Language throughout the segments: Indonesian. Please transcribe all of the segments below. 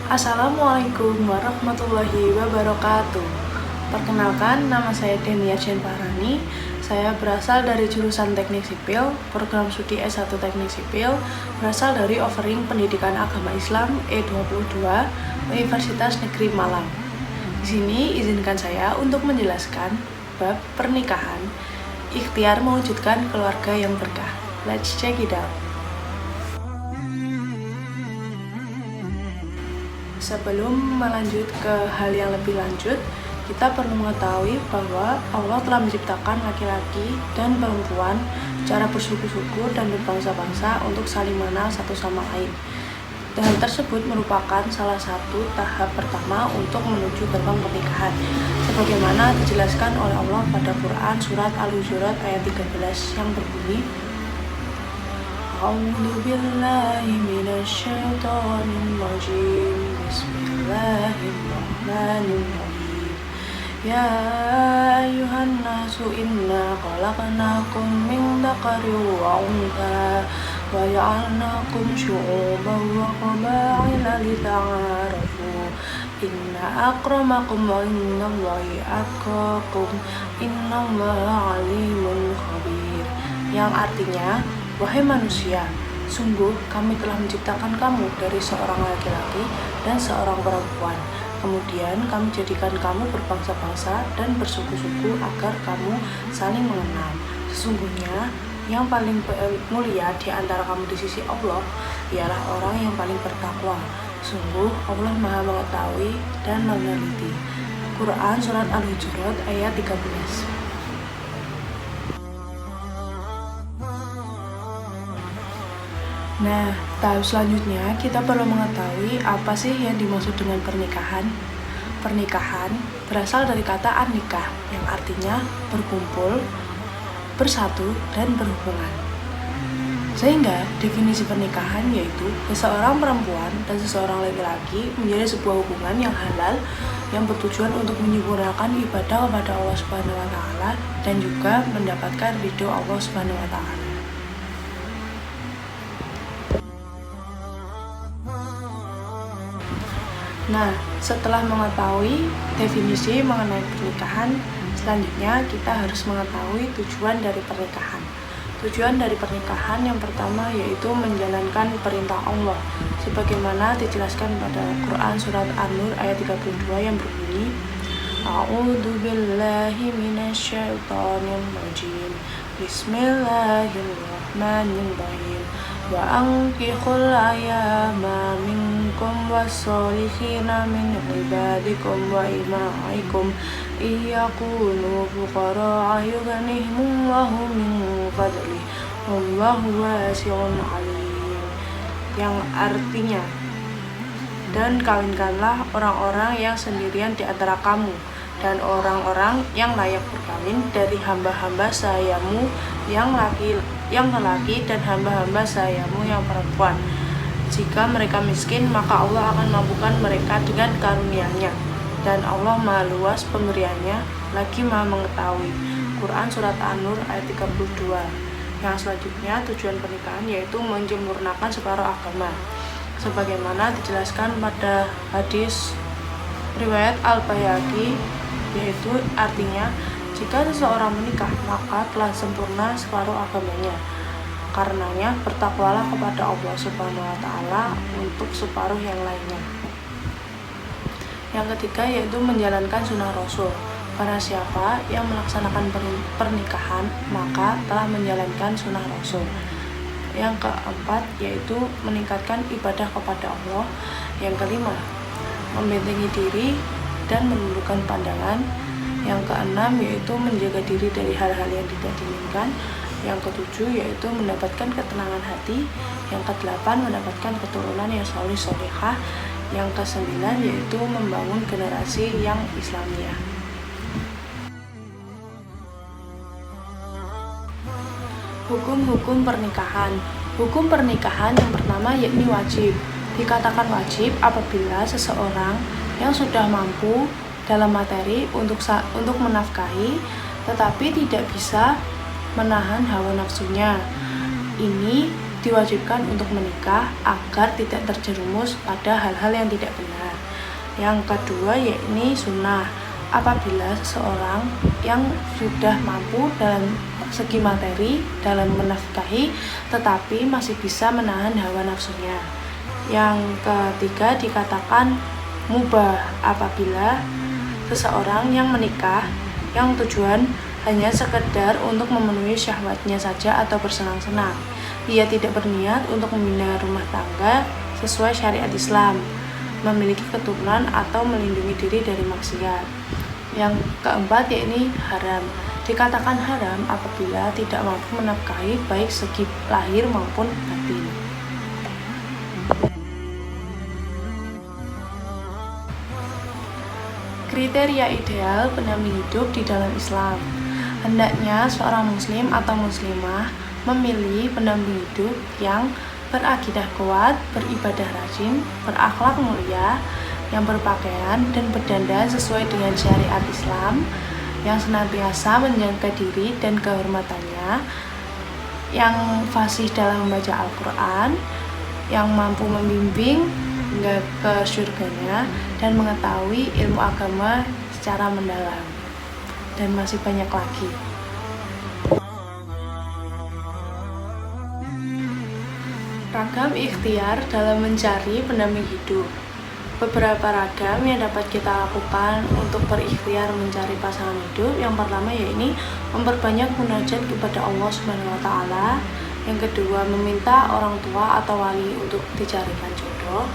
Assalamualaikum warahmatullahi wabarakatuh. Perkenalkan, nama saya Denia Jen Parani. Saya berasal dari jurusan Teknik Sipil, program studi S1 Teknik Sipil, berasal dari offering Pendidikan Agama Islam E22 Universitas Negeri Malang. Di sini izinkan saya untuk menjelaskan bab pernikahan, ikhtiar mewujudkan keluarga yang berkah. Let's check it out. Sebelum melanjut ke hal yang lebih lanjut, kita perlu mengetahui bahwa Allah telah menciptakan laki-laki dan perempuan cara bersuku-suku dan berbangsa-bangsa untuk saling mengenal satu sama lain. Hal tersebut merupakan salah satu tahap pertama untuk menuju gerbang pernikahan, sebagaimana dijelaskan oleh Allah pada Quran Surat Al-Hujurat ayat 13 yang berbunyi, A'udzu billahi minasyaitonir rajim. Bismillahirrahmanirrahim. Ya ayyuhan nasu inna khalaqnakum min dzakarin wa untha wa ja'alnakum syu'uban wa qaba'ila lita'arafu. Inna akramakum 'indallahi atqakum. Innallaha 'alimun khabir. Yang artinya, wahai manusia, sungguh kami telah menciptakan kamu dari seorang laki-laki dan seorang perempuan. Kemudian kami jadikan kamu berbangsa-bangsa dan bersuku-suku agar kamu saling mengenal. Sesungguhnya yang paling mulia di antara kamu di sisi Allah ialah orang yang paling bertakwa. Sungguh Allah Maha mengetahui dan meneliti. Quran Surat Al-Hujurat ayat 13. Nah, tahap selanjutnya kita perlu mengetahui apa sih yang dimaksud dengan pernikahan. Pernikahan berasal dari kata an-nikah yang artinya berkumpul, bersatu, dan berhubungan. Sehingga definisi pernikahan yaitu seseorang perempuan dan seseorang laki-laki menjadi sebuah hubungan yang halal yang bertujuan untuk menyempurnakan ibadah kepada Allah Subhanahu wa taala dan juga mendapatkan ridho Allah Subhanahu wa taala. Nah, setelah mengetahui definisi mengenai pernikahan, selanjutnya kita harus mengetahui tujuan dari pernikahan. Tujuan dari pernikahan yang pertama yaitu menjalankan perintah Allah, sebagaimana dijelaskan pada Quran Surat An-Nur ayat 32 yang berbunyi, A'udzu billahi minasyaitonir rajim. Bismillahirrahmanirrahim. Wa ankihul ayama minkum wasolihina min ibadikum wa imaikum iyakunu fuqara'a yughnihimullahu min fadlih wallahu wasi'un alim. Yang artinya, dan kawinkanlah orang-orang yang sendirian di antara kamu dan orang-orang yang layak berkawin dari hamba-hamba sayamu yang lelaki dan hamba-hamba sayamu yang perempuan. Jika mereka miskin, maka Allah akan mampukan mereka dengan karunia-Nya, dan Allah Maha luas pemberiannya, lagi Maha mengetahui. Quran Surat An-Nur ayat 32. Yang selanjutnya, tujuan pernikahan yaitu menyempurnakan separuh agama, sebagaimana dijelaskan pada hadis riwayat Al-Baihaqi, yaitu artinya jika seseorang menikah maka telah sempurna separuh agamanya. Karenanya bertakwalah kepada Allah Subhanahu wa taala untuk separuh yang lainnya. Yang ketiga yaitu menjalankan sunnah Rasul. Barang siapa yang melaksanakan pernikahan maka telah menjalankan sunnah Rasul. Yang keempat yaitu meningkatkan ibadah kepada Allah. Yang kelima, membentengi diri dan menundukkan pandangan. Yang keenam yaitu menjaga diri dari hal-hal yang tidak diinginkan. Yang ketujuh yaitu mendapatkan ketenangan hati. Yang kedelapan mendapatkan keturunan yang soleh solehah. Yang kesembilan yaitu membangun generasi yang Islamiyah. Hukum-hukum pernikahan. Hukum pernikahan yang pertama yakni wajib. Dikatakan wajib apabila seseorang yang sudah mampu dalam materi untuk menafkahi, tetapi tidak bisa menahan hawa nafsunya. Ini diwajibkan untuk menikah agar tidak terjerumus pada hal-hal yang tidak benar. Yang kedua yakni sunnah. Apabila seseorang yang sudah mampu dalam segi materi dalam menafkahi tetapi masih bisa menahan hawa nafsunya. Yang ketiga dikatakan mubah apabila seseorang yang menikah yang tujuan hanya sekedar untuk memenuhi syahwatnya saja atau bersenang-senang. Ia tidak berniat untuk membina rumah tangga sesuai syariat Islam, memiliki keturunan atau melindungi diri dari maksiat. Yang keempat yakni haram. Dikatakan haram apabila tidak mampu menafkahi baik segi lahir maupun batin. Kriteria ideal pendamping hidup di dalam Islam. Hendaknya seorang muslim atau muslimah memilih pendamping hidup yang berakidah kuat, beribadah rajin, berakhlak mulia, yang berpakaian dan berdandan sesuai dengan syariat Islam, yang senantiasa menjaga diri dan kehormatannya, yang fasih dalam membaca Al-Quran, yang mampu membimbing hingga ke surganya dan mengetahui ilmu agama secara mendalam, dan masih banyak lagi. Ragam ikhtiar dalam mencari pendamping hidup. Beberapa ragam yang dapat kita lakukan untuk berikhtiar mencari pasangan hidup. Yang pertama yaitu memperbanyak munajat kepada Allah Subhanahu wa taala. Yang kedua, meminta orang tua atau wali untuk dicarikan jodoh.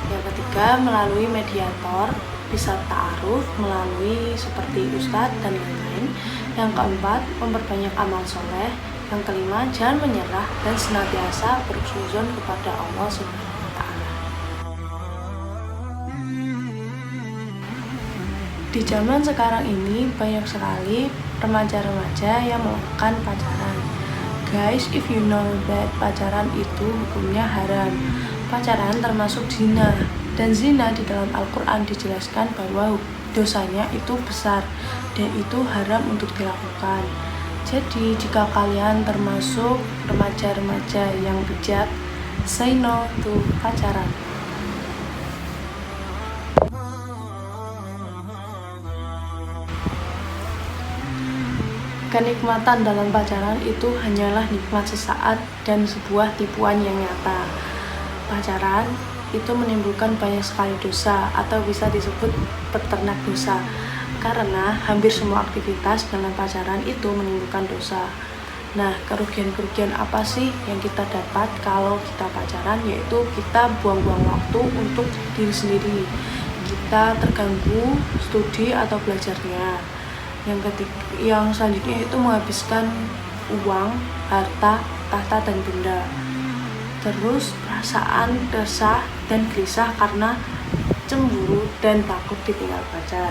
Yang ketiga, melalui mediator, bisa ta'aruf melalui seperti ustadz dan lain-lain. Yang keempat, memperbanyak amal soleh. Yang kelima, jangan menyerah dan senantiasa berhusnuzon kepada Allah Subhanahu wa taala. Di zaman sekarang ini banyak sekali remaja-remaja yang melakukan pacaran. Guys, if you know that pacaran itu hukumnya haram. Pacaran termasuk zina, dan zina di dalam Al-Quran dijelaskan bahwa dosanya itu besar dan itu haram untuk dilakukan. Jadi jika kalian termasuk remaja-remaja yang bijak, say no to pacaran. Kenikmatan dalam pacaran itu hanyalah nikmat sesaat dan sebuah tipuan yang nyata. Pacaran itu menimbulkan banyak sekali dosa atau bisa disebut peternak dosa, karena hampir semua aktivitas dalam pacaran itu menimbulkan dosa. Nah, kerugian-kerugian apa sih yang kita dapat kalau kita pacaran? Yaitu kita buang-buang waktu untuk diri sendiri, kita terganggu studi atau belajarnya. Yang selanjutnya itu menghabiskan uang, harta, tahta, dan benda. Terus perasaan resah dan gelisah karena cemburu dan takut ditinggal pacar.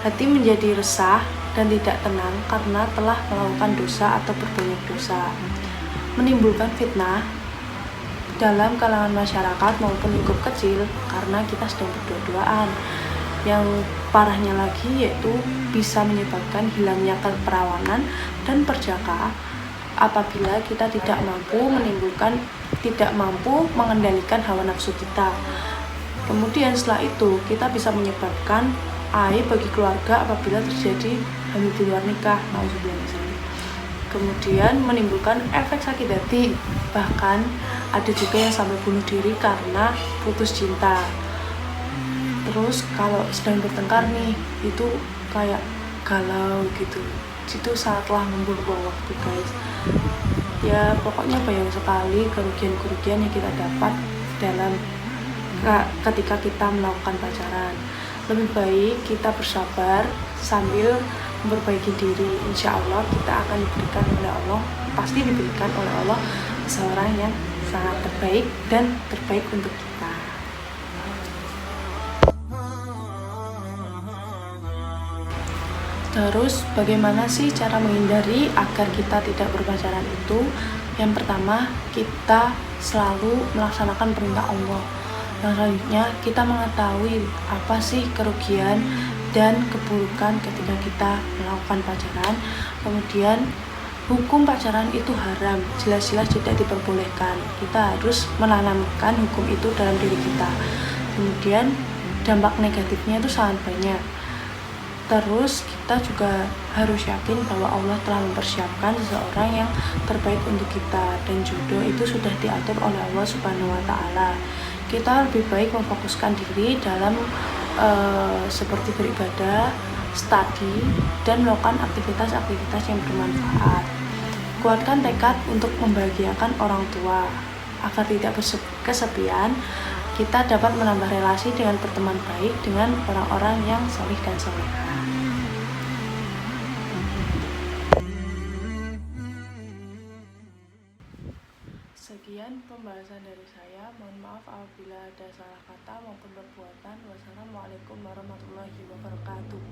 Hati menjadi resah dan tidak tenang karena telah melakukan dosa atau berbanyak dosa. Menimbulkan fitnah dalam kalangan masyarakat maupun lingkup kecil karena kita sedang berdua-duaan. Yang parahnya lagi yaitu bisa menyebabkan hilangnya keperawanan dan perjaka apabila kita tidak mampu mengendalikan hawa nafsu kita. Kemudian setelah itu kita bisa menyebabkan aib bagi keluarga apabila terjadi hamil di luar nikah. Kemudian menimbulkan efek sakit hati, bahkan ada juga yang sampai bunuh diri karena putus cinta. Terus kalau sedang bertengkar nih, itu kayak galau gitu, itu sangatlah membuang waktu guys. Ya pokoknya banyak sekali kerugian-kerugian yang kita dapat dalam ketika kita melakukan pacaran. Lebih baik kita bersabar sambil memperbaiki diri. Insya Allah kita akan diberikan oleh Allah, pasti diberikan oleh Allah seorang yang sangat terbaik dan terbaik untuk kita. Terus bagaimana sih cara menghindari agar kita tidak berpacaran itu? Yang pertama, kita selalu melaksanakan perintah Allah. Yang selanjutnya, kita mengetahui apa sih kerugian dan keburukan ketika kita melakukan pacaran. Kemudian hukum pacaran itu haram, jelas-jelas tidak diperbolehkan. Kita harus menanamkan hukum itu dalam diri kita. Kemudian dampak negatifnya itu sangat banyak. Terus kita juga harus yakin bahwa Allah telah mempersiapkan seseorang yang terbaik untuk kita, dan jodoh itu sudah diatur oleh Allah Subhanahu wa Ta'ala. Kita lebih baik memfokuskan diri dalam seperti beribadah, studi, dan melakukan aktivitas-aktivitas yang bermanfaat. Kuatkan tekad untuk membahagiakan orang tua agar tidak kesepian. Kita dapat menambah relasi dengan berteman baik dengan orang-orang yang solih dan soleha. Sekian pembahasan dari saya. Mohon maaf apabila ada salah kata maupun perbuatan. Wassalamualaikum warahmatullahi wabarakatuh.